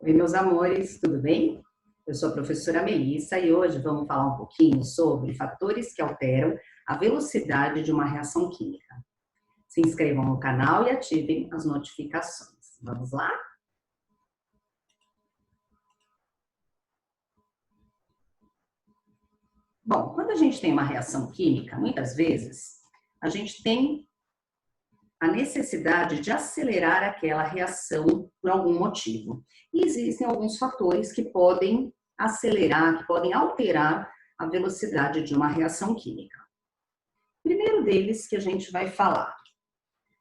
Oi, meus amores, tudo bem? Eu sou a professora Melissa e hoje vamos falar um pouquinho sobre fatores que alteram a velocidade de uma reação química. Se inscrevam no canal e ativem as notificações. Vamos lá? Bom, quando a gente tem uma reação química, muitas vezes a gente tem a necessidade de acelerar aquela reação por algum motivo. E existem alguns fatores que podem acelerar, que podem alterar a velocidade de uma reação química. O primeiro deles que a gente vai falar,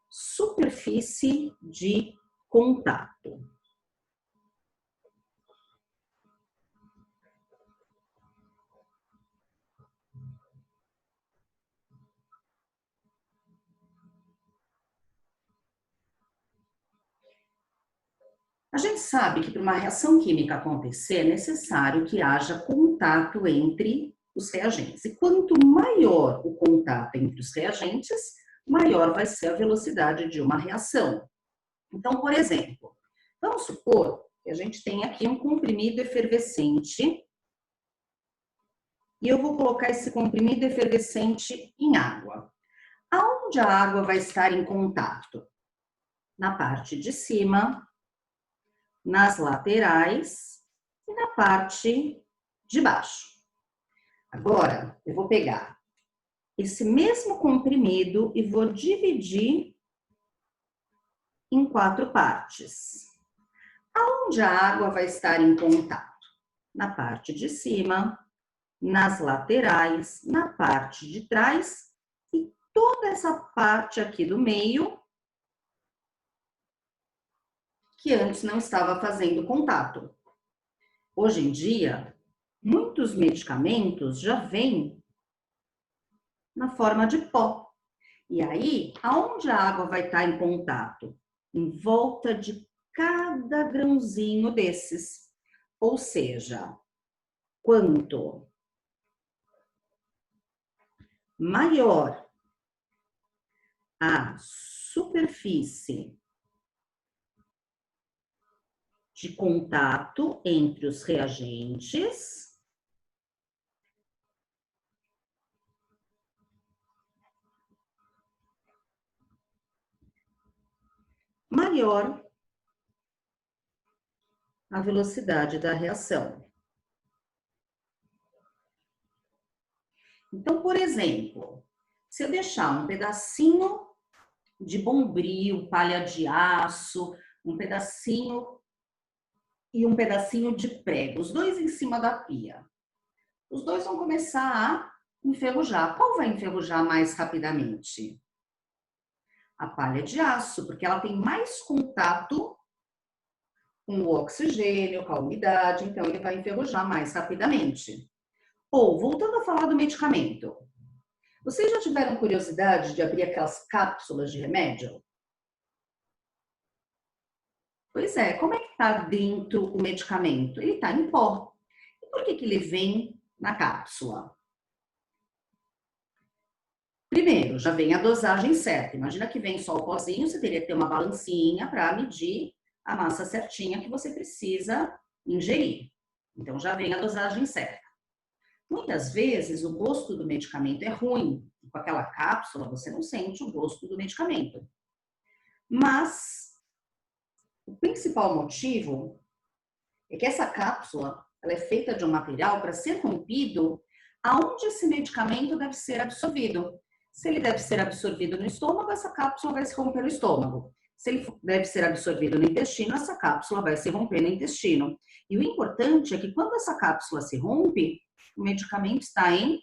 superfície de contato. A gente sabe que para uma reação química acontecer é necessário que haja contato entre os reagentes. E quanto maior o contato entre os reagentes, maior vai ser a velocidade de uma reação. Então, por exemplo, vamos supor que a gente tem aqui um comprimido efervescente e eu vou colocar esse comprimido efervescente em água. Aonde a água vai estar em contato? Na parte de cima, nas laterais e na parte de baixo. Agora, eu vou pegar esse mesmo comprimido e vou dividir em 4 partes. Aonde a água vai estar em contato? Na parte de cima, nas laterais, na parte de trás e toda essa parte aqui do meio que antes não estava fazendo contato. Hoje em dia, muitos medicamentos já vêm na forma de pó. E aí, aonde a água vai estar em contato? Em volta de cada grãozinho desses. Ou seja, quanto maior a superfície de contato entre os reagentes, maior a velocidade da reação. Então, por exemplo, se eu deixar um pedacinho de bombril, palha de aço, um pedacinho e um pedacinho de prego, os dois em cima da pia, os dois vão começar a enferrujar. Qual vai enferrujar mais rapidamente? A palha de aço, porque ela tem mais contato com o oxigênio, com a umidade, então ele vai enferrujar mais rapidamente. Ou, voltando a falar do medicamento, vocês já tiveram curiosidade de abrir aquelas cápsulas de remédio? Pois é, como é que está dentro o medicamento? Ele está em pó. E por que ele vem na cápsula? Primeiro, já vem a dosagem certa. Imagina que vem só o pozinho, você teria que ter uma balancinha para medir a massa certinha que você precisa ingerir. Então, já vem a dosagem certa. Muitas vezes, o gosto do medicamento é ruim. Com aquela cápsula, você não sente o gosto do medicamento. Mas, o principal motivo é que essa cápsula ela é feita de um material para ser rompido aonde esse medicamento deve ser absorvido. Se ele deve ser absorvido no estômago, essa cápsula vai se romper no estômago. Se ele deve ser absorvido no intestino, essa cápsula vai se romper no intestino. E o importante é que quando essa cápsula se rompe, o medicamento está em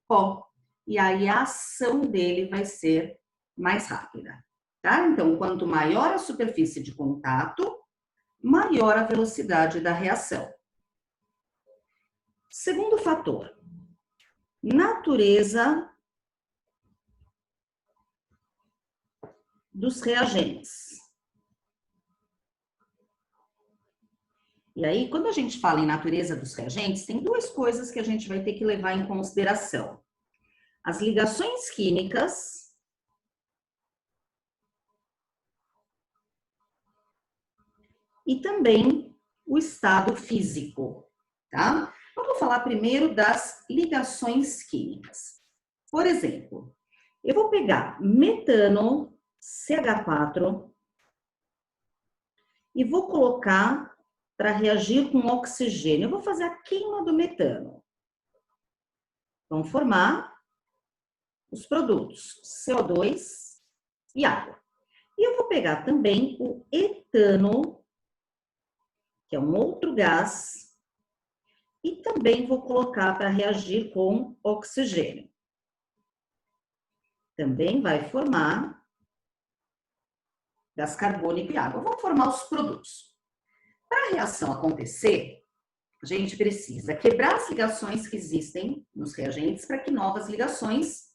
pó. E aí a ação dele vai ser mais rápida. Tá? Então, quanto maior a superfície de contato, maior a velocidade da reação. Segundo fator, natureza dos reagentes. E aí, quando a gente fala em natureza dos reagentes, tem 2 coisas que a gente vai ter que levar em consideração. As ligações químicas e também o estado físico, tá? Vamos falar primeiro das ligações químicas. Por exemplo, eu vou pegar metano CH4 e vou colocar para reagir com oxigênio. Eu vou fazer a queima do metano. Vão formar os produtos CO2 e água. E eu vou pegar também o etano, que é um outro gás, e também vou colocar para reagir com oxigênio. Também vai formar gás carbônico e água. Vamos formar os produtos. Para a reação acontecer, a gente precisa quebrar as ligações que existem nos reagentes para que novas ligações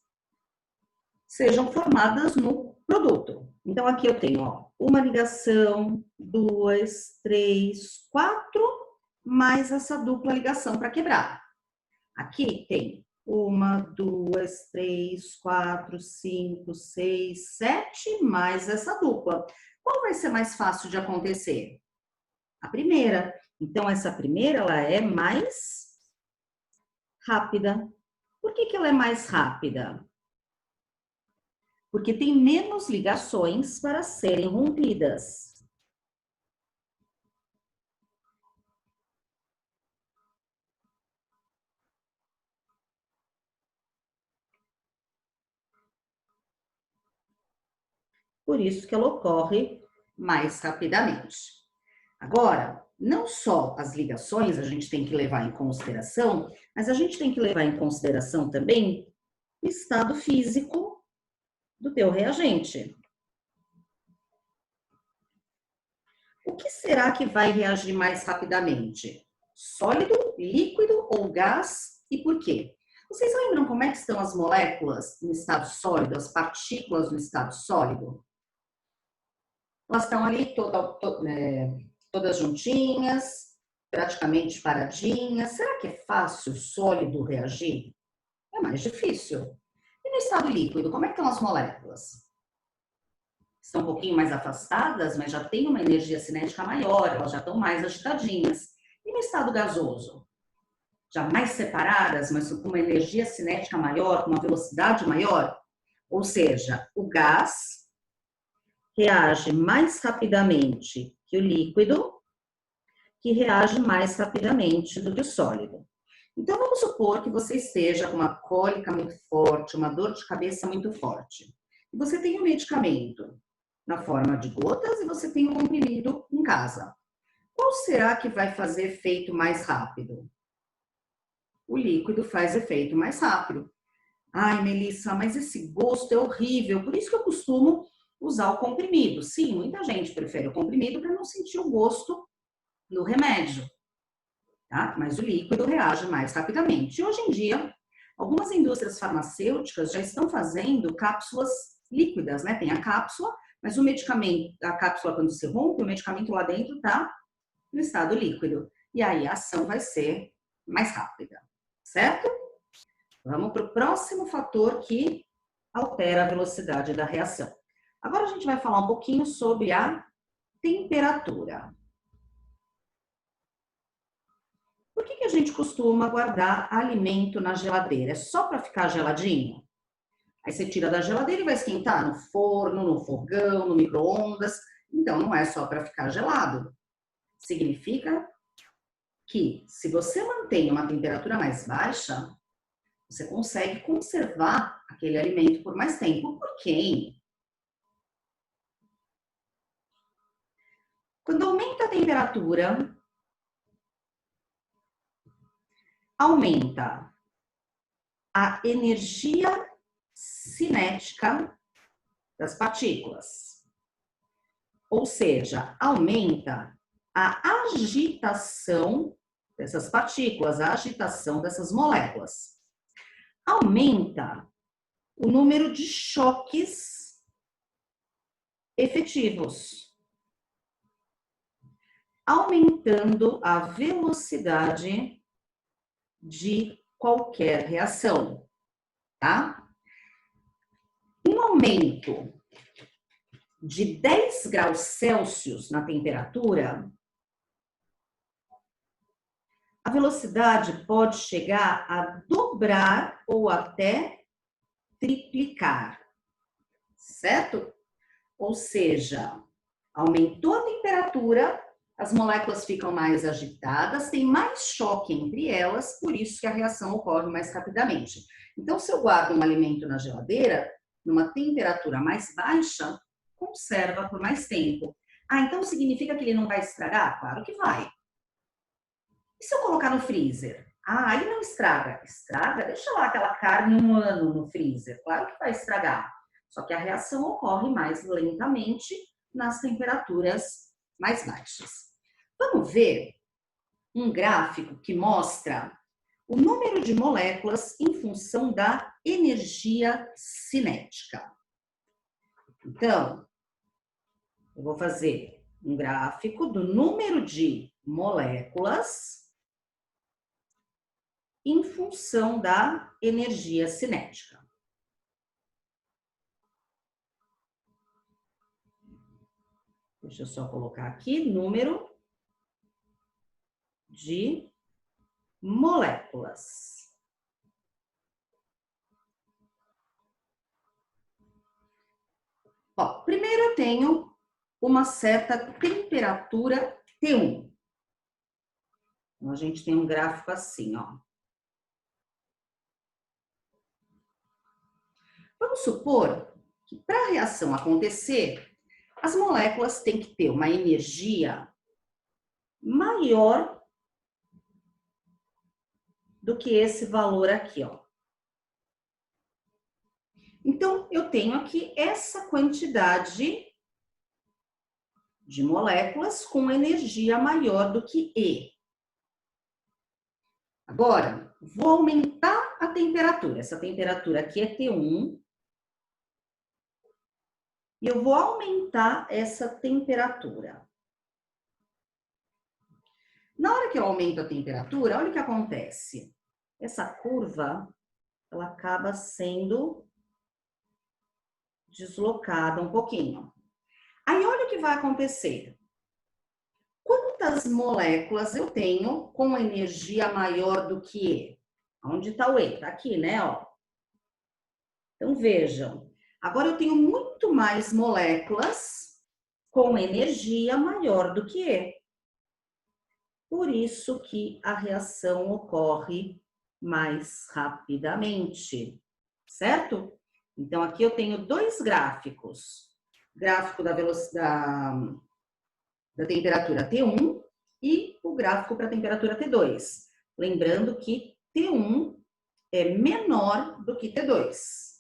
sejam formadas no produto. Então, aqui eu tenho, ó, uma ligação, 2, 3, 4, mais essa dupla ligação para quebrar. Aqui tem 1, 2, 3, 4, 5, 6, 7, mais essa dupla. Qual vai ser mais fácil de acontecer? A primeira. Então, essa primeira, ela é mais rápida. Por que ela é mais rápida? Porque tem menos ligações para serem rompidas. Por isso que ela ocorre mais rapidamente. Agora, não só as ligações a gente tem que levar em consideração, mas a gente tem que levar em consideração também o estado físico do teu reagente. O que será que vai reagir mais rapidamente? Sólido, líquido ou gás? E por quê? Vocês lembram como é que estão as moléculas no estado sólido, as partículas no estado sólido? Elas estão ali todas juntinhas, praticamente paradinhas. Será que é fácil o sólido reagir? É mais difícil. E no estado líquido, como é que estão as moléculas? Estão um pouquinho mais afastadas, mas já tem uma energia cinética maior, elas já estão mais agitadinhas. E no estado gasoso? Já mais separadas, mas com uma energia cinética maior, com uma velocidade maior? Ou seja, o gás reage mais rapidamente que o líquido, que reage mais rapidamente do que o sólido. Então, vamos supor que você esteja com uma cólica muito forte, uma dor de cabeça muito forte. E você tem um medicamento na forma de gotas e você tem um comprimido em casa. Qual será que vai fazer efeito mais rápido? O líquido faz efeito mais rápido. Ai, Melissa, mas esse gosto é horrível, por isso que eu costumo usar o comprimido. Sim, muita gente prefere o comprimido para não sentir o gosto do remédio, tá? Mas o líquido reage mais rapidamente. E hoje em dia, algumas indústrias farmacêuticas já estão fazendo cápsulas líquidas, né? Tem a cápsula, mas o medicamento, a cápsula quando se rompe, o medicamento lá dentro está no estado líquido. E aí a ação vai ser mais rápida, certo? Vamos para o próximo fator que altera a velocidade da reação. Agora a gente vai falar um pouquinho sobre a temperatura. Por que a gente costuma guardar alimento na geladeira? É só para ficar geladinho? Aí você tira da geladeira e vai esquentar no forno, no fogão, no micro-ondas. Então, não é só para ficar gelado. Significa que, se você mantém uma temperatura mais baixa, você consegue conservar aquele alimento por mais tempo. Por quê? Quando aumenta a temperatura, aumenta a energia cinética das partículas. Ou seja, aumenta a agitação dessas partículas, a agitação dessas moléculas. Aumenta o número de choques efetivos, aumentando a velocidade de qualquer reação, tá? Um aumento de 10 graus Celsius na temperatura velocidade pode chegar a dobrar ou até triplicar, certo? Ou seja, aumentou a temperatura, as moléculas ficam mais agitadas, tem mais choque entre elas, por isso que a reação ocorre mais rapidamente. Então, se eu guardo um alimento na geladeira, numa temperatura mais baixa, conserva por mais tempo. Ah, então significa que ele não vai estragar? Claro que vai. E se eu colocar no freezer? Ah, ele não estraga. Estraga? Deixa lá aquela carne 1 ano no freezer. Claro que vai estragar. Só que a reação ocorre mais lentamente nas temperaturas mais baixas. Vamos ver um gráfico que mostra o número de moléculas em função da energia cinética. Então, eu vou fazer um gráfico do número de moléculas em função da energia cinética. Deixa eu só colocar aqui, número de moléculas. Ó, primeiro eu tenho uma certa temperatura T1. Então, a gente tem um gráfico assim, ó. Vamos supor que para a reação acontecer, as moléculas têm que ter uma energia maior do que esse valor aqui, ó. Então, eu tenho aqui essa quantidade de moléculas com energia maior do que E. Agora, vou aumentar a temperatura. Essa temperatura aqui é T1. E eu vou aumentar essa temperatura. Na hora que eu aumento a temperatura, olha o que acontece. Essa curva, ela acaba sendo deslocada um pouquinho. Aí, olha o que vai acontecer. Quantas moléculas eu tenho com energia maior do que E? Onde está o E? Está aqui, né? Ó. Então, vejam. Agora, eu tenho muito mais moléculas com energia maior do que E. Por isso que a reação ocorre mais rapidamente, certo? Então, aqui eu tenho dois gráficos. Gráfico da velocidade da temperatura T1 e o gráfico para a temperatura T2. Lembrando que T1 é menor do que T2.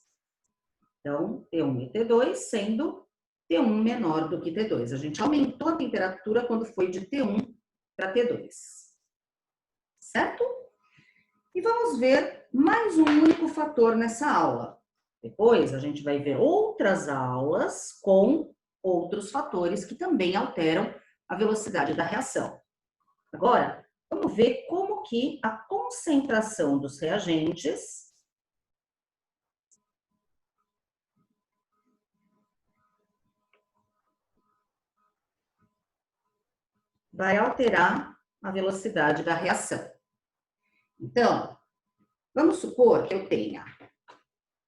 Então, T1 e T2 sendo T1 menor do que T2. A gente aumentou a temperatura quando foi de T1 para T2. Certo? E vamos ver mais um único fator nessa aula. Depois a gente vai ver outras aulas com outros fatores que também alteram a velocidade da reação. Agora, vamos ver como que a concentração dos reagentes vai alterar a velocidade da reação. Então, vamos supor que eu tenha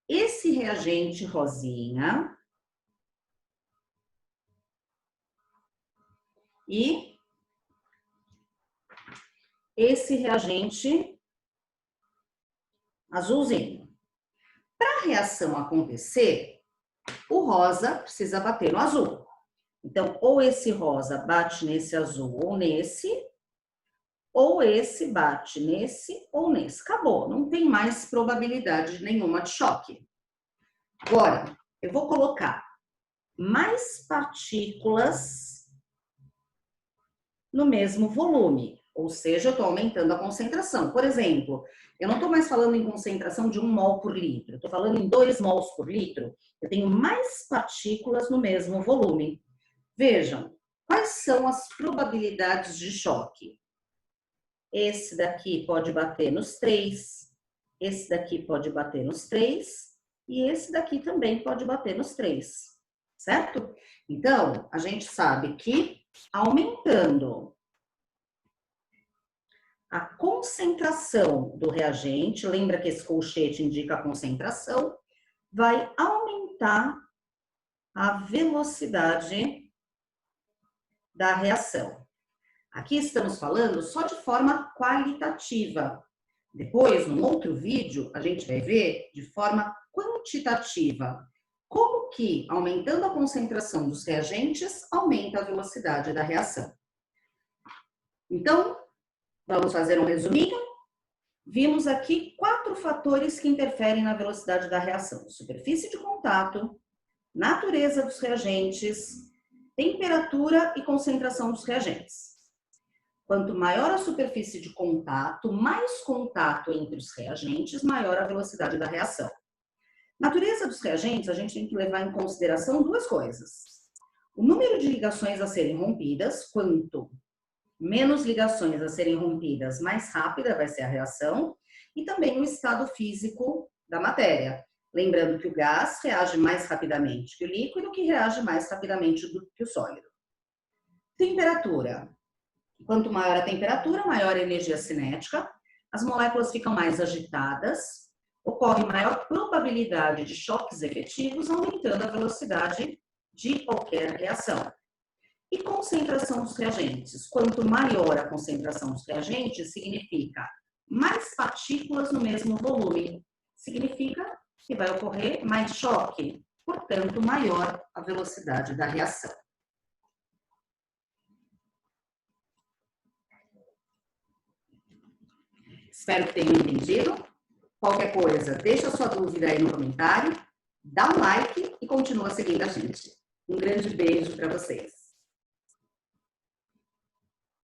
esse reagente rosinha e esse reagente azulzinho. Para a reação acontecer, o rosa precisa bater no azul. Então, ou esse rosa bate nesse azul ou esse bate nesse ou nesse. Acabou, não tem mais probabilidade nenhuma de choque. Agora, eu vou colocar mais partículas no mesmo volume, ou seja, eu estou aumentando a concentração. Por exemplo, eu não estou mais falando em concentração de 1 mol por litro, eu estou falando em 2 mols por litro. Eu tenho mais partículas no mesmo volume. Vejam, quais são as probabilidades de choque? Esse daqui pode bater nos 3, esse daqui pode bater nos 3 e esse daqui também pode bater nos 3, certo? Então, a gente sabe que aumentando a concentração do reagente, lembra que esse colchete indica a concentração, vai aumentar a velocidade da reação. Aqui estamos falando só de forma qualitativa. Depois, num outro vídeo, a gente vai ver de forma quantitativa como que, aumentando a concentração dos reagentes, aumenta a velocidade da reação. Então, vamos fazer um resuminho? Vimos aqui 4 fatores que interferem na velocidade da reação: superfície de contato, natureza dos reagentes, temperatura e concentração dos reagentes. Quanto maior a superfície de contato, mais contato entre os reagentes, maior a velocidade da reação. Natureza dos reagentes, a gente tem que levar em consideração 2 coisas. O número de ligações a serem rompidas, quanto menos ligações a serem rompidas, mais rápida vai ser a reação, e também o estado físico da matéria. Lembrando que o gás reage mais rapidamente que o líquido, que reage mais rapidamente do que o sólido. Temperatura. Quanto maior a temperatura, maior a energia cinética, as moléculas ficam mais agitadas, ocorre maior probabilidade de choques efetivos, aumentando a velocidade de qualquer reação. E concentração dos reagentes. Quanto maior a concentração dos reagentes, significa mais partículas no mesmo volume. Significa que vai ocorrer mais choque, portanto, maior a velocidade da reação. Espero que tenham entendido. Qualquer coisa, deixa sua dúvida aí no comentário, dá um like e continua seguindo a gente. Um grande beijo para vocês.